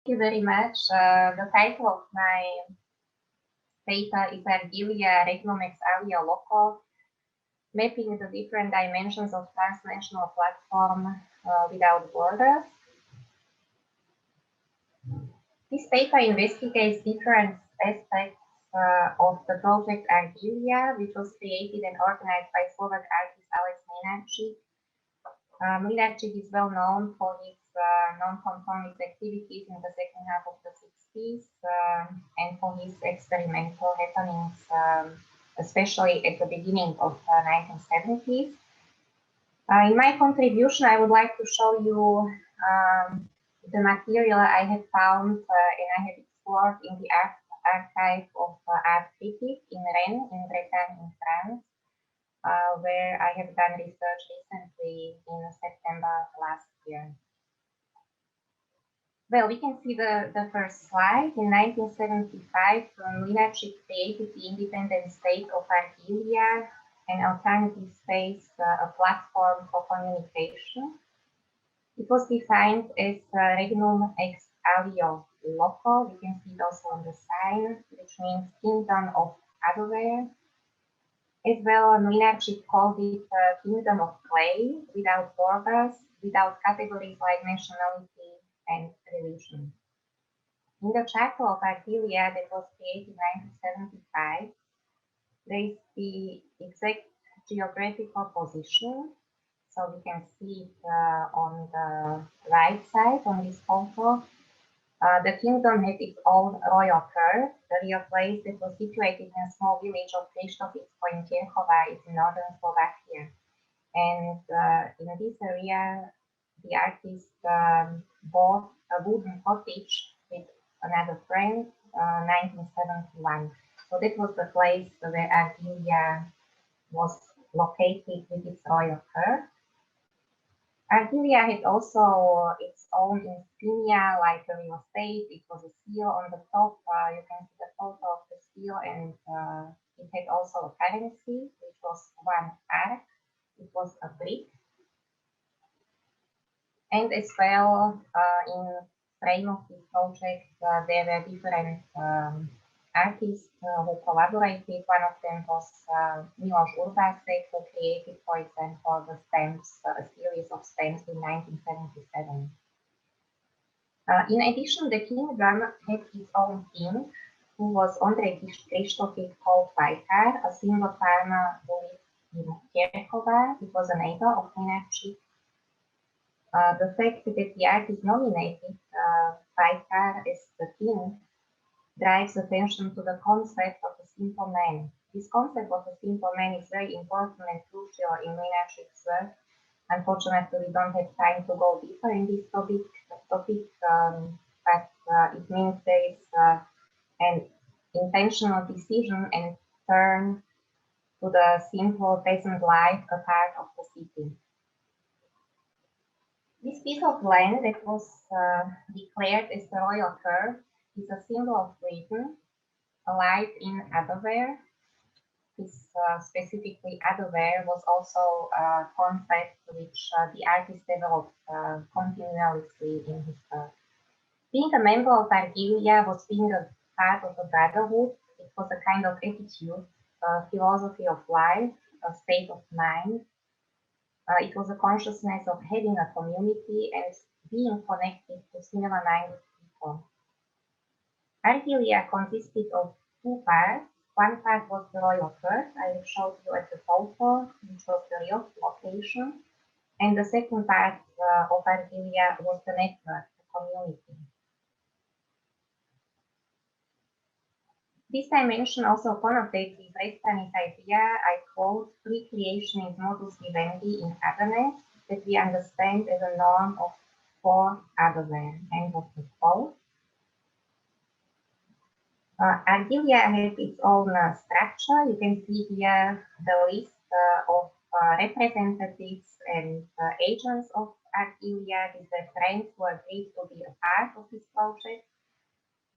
Thank you very much. The title of my paper is Argíllia, regnum ex alio loco, mapping the different dimensions of transnational platform without borders. This paper investigates different aspects of the project Argíllia, which was created and organized by Slovak artist Alex Mlynárčik. Mlynárčik is well known for his non-conformist activities in the second half of the 60s and for his experimental happenings, especially at the beginning of the 1970s. In my contribution, I would like to show you the material I have found and I have explored in the archive of art critique in Rennes, in Bretagne, in France, where I have done research recently in September last year. Well, we can see the first slide. In 1975, Mlynárčik created the independent state of Argíllia, an alternative space, a platform for communication. It was defined as regnum ex alio loco. We can see it also on the sign, which means kingdom of otherwhere. As well, Mlynárčik called it kingdom of clay, without borders, without categories like nationality and religion. In the Chapel of Argíllia that was created in 1975, there is the exact geographical position. So we can see it on the right side on this photo. The kingdom had its own royal curve. The real place that was situated in a small village of Krištofícko in Čechoslovakia is in northern Slovakia. And in this area, the artist bought a wooden cottage with another friend, 1971. So that was the place where Argíllia was located with its royal curve. Argíllia had also its own insignia, like a real estate. It was a seal on the top. You can see the photo of the seal, and it had also a currency, which was one arc. It was a brick. And as well, in frame of this project, there were different artists who collaborated. One of them was Miloš Urbášek, who created, for example, the stamps, a series of stamps in 1977. In addition, the kingdom had its own king, who was Andrea Krištofícko called Vicar, a single farmer who lived in Čechoslovakia. It was a neighbor of Mlynárčik. The fact that the artist nominated Vicar as the king drives attention to the concept of a simple man. This concept of a simple man is very important and crucial in Mlynárčik's work. Unfortunately, we don't have time to go deeper in this topic, but it means there is an intentional decision and turn to the simple peasant life, a part of the city. This piece of land that was declared as the royal curve is a symbol of freedom, a life in otherwhere. This specifically otherwhere was also a concept which the artist developed continuously in his work. Being a member of Argíllia was being a part of a brotherhood. It was a kind of attitude, a philosophy of life, a state of mind. It was a consciousness of having a community and being connected to similar-minded people. Argíllia consisted of two parts. One part was the royal curve, I have showed you at the photo, which was the real location. And the second part of Argíllia was the network, the community. This dimension also connotates with Restany's idea, I quote, recreation is modus vivendi in otherness, that we understand as a norm of for otherwhere, end of the quote. Argíllia has its own structure. You can see here the list of representatives and agents of Argíllia. These are friends who agreed to be a part of this project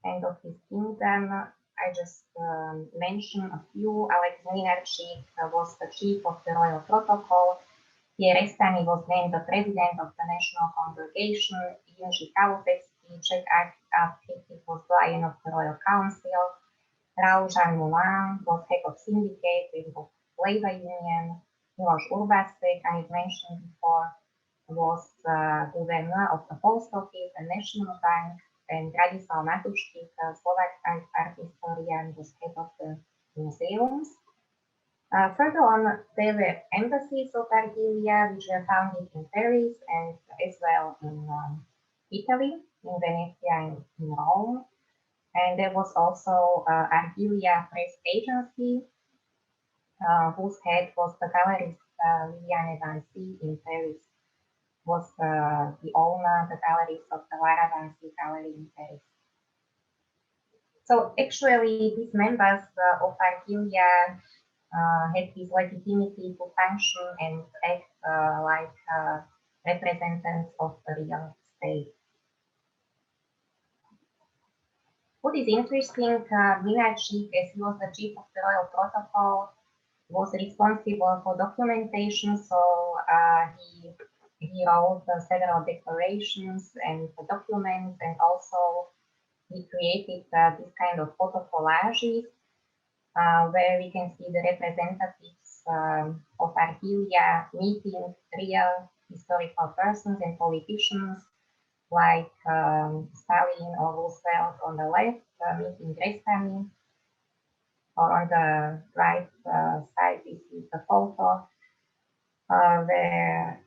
and of his kingdom. I just mentioned a few. Alex Mlynárčik was the chief of the royal protocol. Pierre Restany was named the president of the national congregation. the Czech architect was Lion of the Royal Council. Alex Mlynárčik was head of syndicate of labor union. Miloš Urbášek, I mentioned before, was governor of the post office and national bank, and Radislav Matuštík, Slovak art historian, was head of the museums. Further on, there were embassies of Argíllia, which were founded in Paris and as well in Italy, in Venezia and in Rome. And there was also Argíllia Presse agency, whose head was the gallerist Liliane Vancy in Paris, was the owner, the gallerist of the Lara Vancy Gallery in Paris. So actually, these members of Argíllia had this legitimacy to function and act like representatives of the real state. What is interesting, Mlynárčik, as he was the chief of the royal protocol, was responsible for documentation, so he wrote several declarations and documents, and also he created this kind of photo collages where we can see the representatives of Argíllia meeting real historical persons and politicians like Stalin or Roosevelt on the left, meeting Restany, or on the right side we see the photo where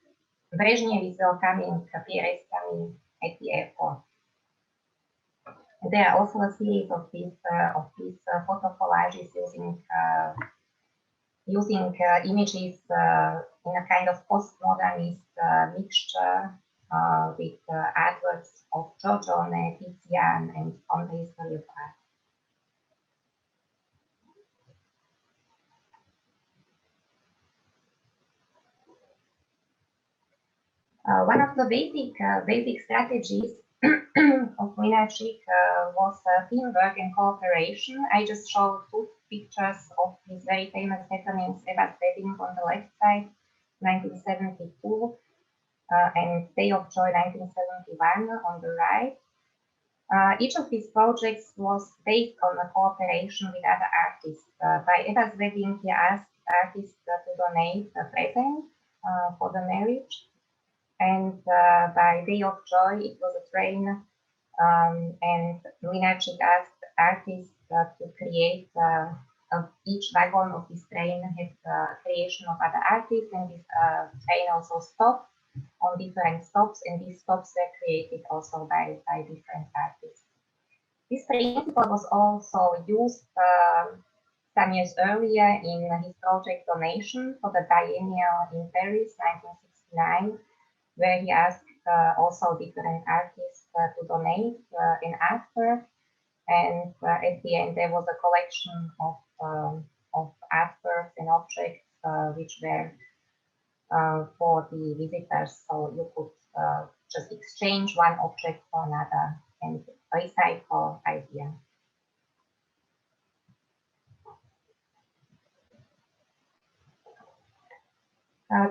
Brezhnev is welcoming Pierre Restany at the airport. There are also a series of these photo collages using images in a kind of postmodernist mixture with artworks of Giorgione, Tizian, and on the history of art. One of the basic strategies of Mlynárčik was teamwork and cooperation. I just showed two pictures of his very famous happenings, Eva's wedding on the left side, 1972, and Day of Joy, 1971 on the right. Each of these projects was based on a cooperation with other artists. By Eva's wedding, he asked artists to donate a present for the marriage. And by Day of Joy, it was a train, and Mlynárčik asked artists to create each wagon of this train had creation of other artists, and this train also stopped on different stops, and these stops were created also by different artists. This principle was also used some years earlier in his project Donation for the biennial in Paris, 1969. Where he asked also different artists to donate an artwork, and at the end there was a collection of artworks and objects which were for the visitors, so you could just exchange one object for another and recycle idea.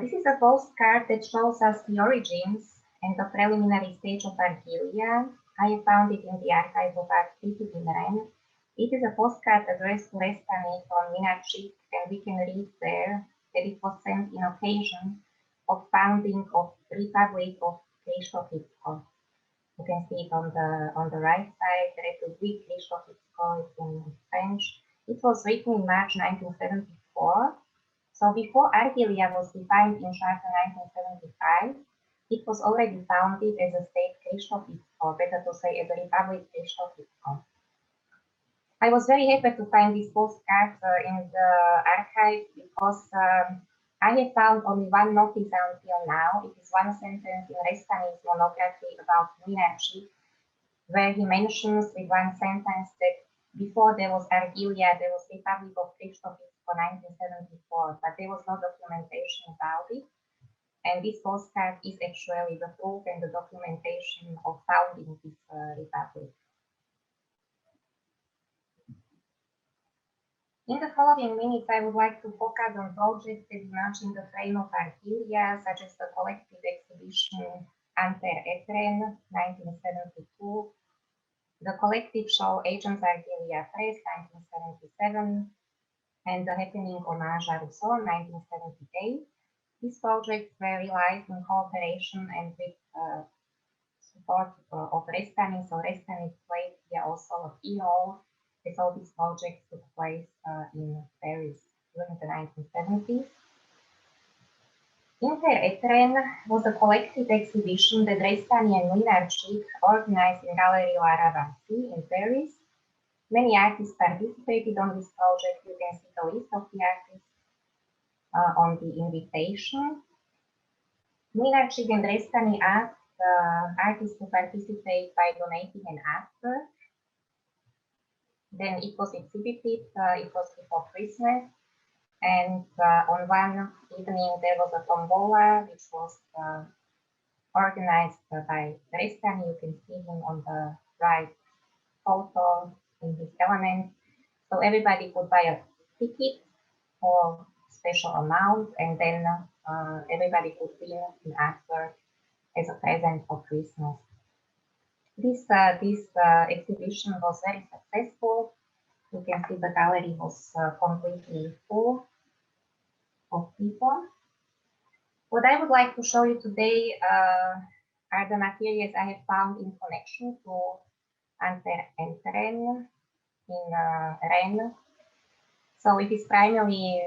This is a postcard that shows us the origins and the preliminary stage of Argíllia. I have found it in the archive of Art in Rennes. It is a postcard addressed to Restany from Mlynárčik, and we can read there that it was sent in occasion of founding of Republic of Krištofícko. You can see it on the right side, République Krištofícko, it's in French. It was written in March 1974. So before Argíllia was defined in Charter 1975, it was already founded as a state Krištofícko, better to say as a Republic Krištofícko. I was very happy to find this postcard in the archive because I have found only one notice until now. It is one sentence in Restany's monography about Mlynárčik, where he mentions with one sentence that before there was Argíllia, there was Republic of Krištofícko 1974, but there was no documentation about it. And this postcard is actually the proof and the documentation of founding this republic. In the following minutes, I would like to focus on projects that emerge in the frame of Argíllia, such as the collective exhibition Inter-Entrennes, 1972, the collective show Agence Argíllia Presse, 1977, and the happening Homage à Rousseau, 1978. These projects were realized in cooperation and with support of Restany. So Restany played here also a key role, as all these projects took place in Paris during the 1970s. Inter-Entrennes was a collective exhibition that Restany and Mlynárčik organized in Gallery Vinci in Paris. Many artists participated on this project. You can see the list of the artists on the invitation. Mlynárčik and Restany asked artists to participate by donating an artwork. Then it was exhibited, it was before Christmas. And on one evening, there was a tombola, which was organized by Restany. You can see him on the right photo in his element. So everybody could buy a ticket for special amount, and then everybody could win an artwork as a present for Christmas. This exhibition was very successful. You can see the gallery was completely full of people. What I would like to show you today are the materials I have found in connection to Inter-Entrennes in Rennes. So it is primarily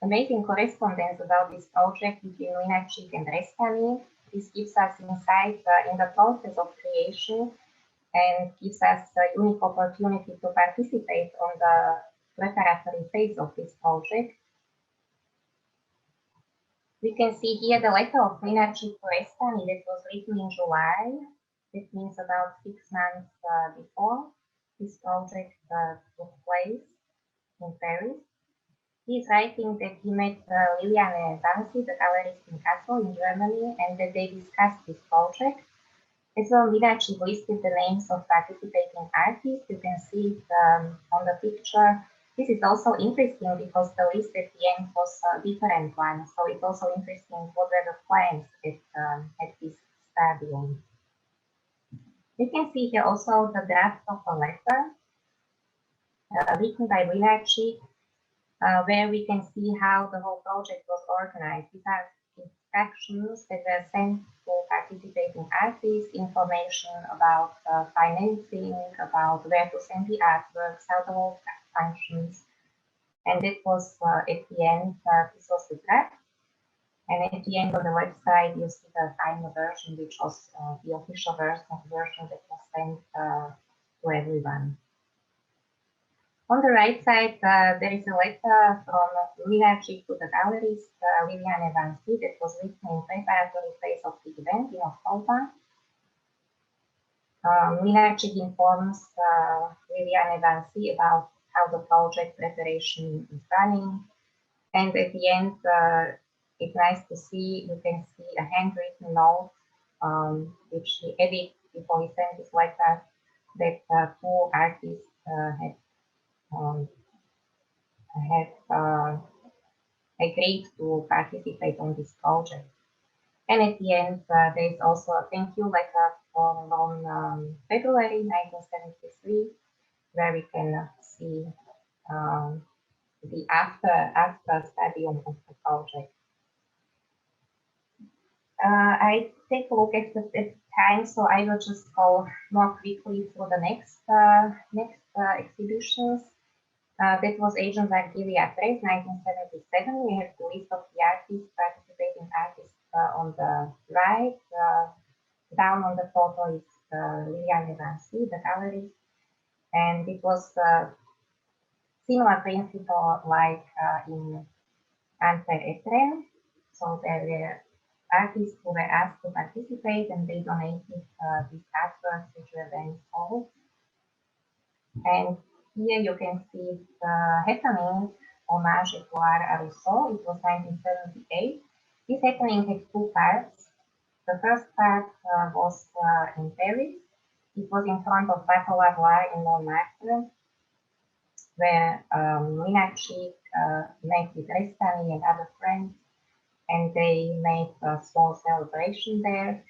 amazing correspondence about this project between Mlynárčik and Restany. This gives us insight in the process of creation and gives us a unique opportunity to participate on the preparatory phase of this project. We can see here the letter of Mlynárčik to Restany that was written in July. That means about 6 months before this project took place in Paris. He is writing that he met Liliane Zansi, the gallerist in Kassel in Germany, and that they discussed this project. As well, Mlynárčik listed the names of participating artists. You can see it on the picture. This is also interesting because the list at the end was a different one. So it's also interesting what were the plans at this stadium. You can see here also the draft of a letter written by Mlynárčik, where we can see how the whole project was organized. These are instructions that were sent to participating artists, information about financing, about where to send the artworks, how the whole functions. And it was at the end, this was the draft. And at the end of the website, you see the final version, which was the official version that was sent to everyone. On the right side, there is a letter from Mlynárčik to the gallerist Liliane Zansi that was written in preparatory phase of the event in October. Mlynárčik informs Liliane Zansi about how the project preparation is running. And at the end, it's nice to see, you can see a handwritten note which he added before he sent his letter, that 2 artists had agreed to participate on this project. And at the end, there is also a thank you letter from February 1973, where we can see the after stadium of the project. I take a look at the time, so I will just go more quickly through the next exhibitions. That was Agence Argíllia Presse, 1977. We have the list of the artists, participating artists on the right. Down on the photo is Liliane Zansi, the gallerist. And it was a similar principle like in Inter-Entrennes. So there were artists who were asked to participate, and they donated these artworks, which were then sold. And here you can see the happening Homage à Rousseau. It was 1978. This happening had 2 parts. The first part was in Paris. It was in front of Bateau Lavoir in Montmartre, where Mlynárčik met with Restany and other friends, and they made a small celebration there.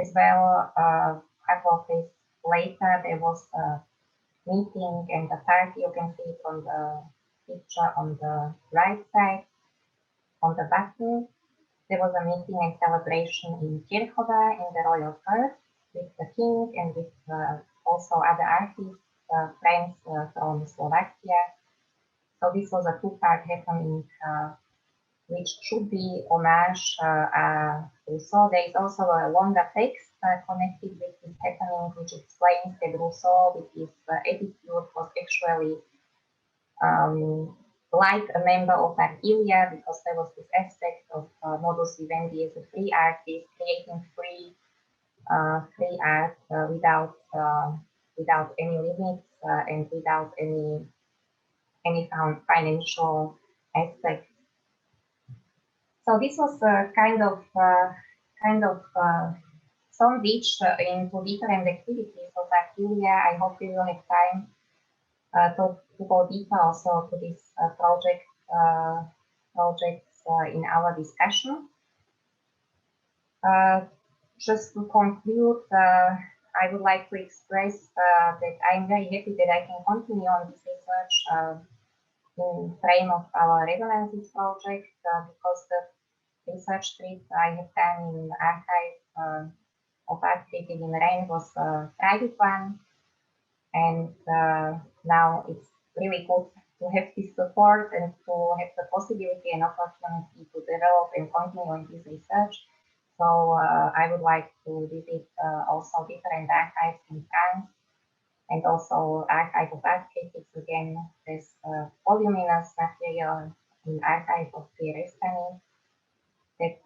As well, a couple of days later, there was a meeting and a party. You can see it on the picture on the right side, on the bottom. There was a meeting and celebration in Čerchova in the royal court with the king and with also other artists, friends from Slovakia. So this was a two-part happening, which should be homage Rousseau. There is also a longer text connected with this happening, which explains that Rousseau, with his attitude, was actually like a member of Argíllia, because there was this aspect of modus vivendi as a free artist, creating free art without any limits and without any financial aspect. So this was kind of sandwich into different activities of Argíllia. I hope we will have time to go deeper also to this projects in our discussion. Just to conclude, I would like to express that I'm very happy that I can continue on this research in frame of our Resonances project, because the research trip I have done in archive of art created in Rennes was a private one, and now it's really good to have this support and to have the possibility and opportunity to develop and continue in this research. So I would like to visit also different archives in France, and also Archive of Art Critics. Again, this voluminous material in Archive of Pierre Restany that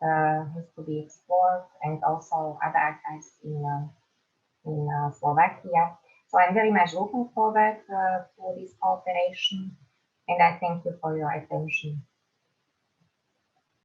has to be explored, and also other archives in Slovakia. So I'm very much looking forward to this cooperation, and I thank you for your attention.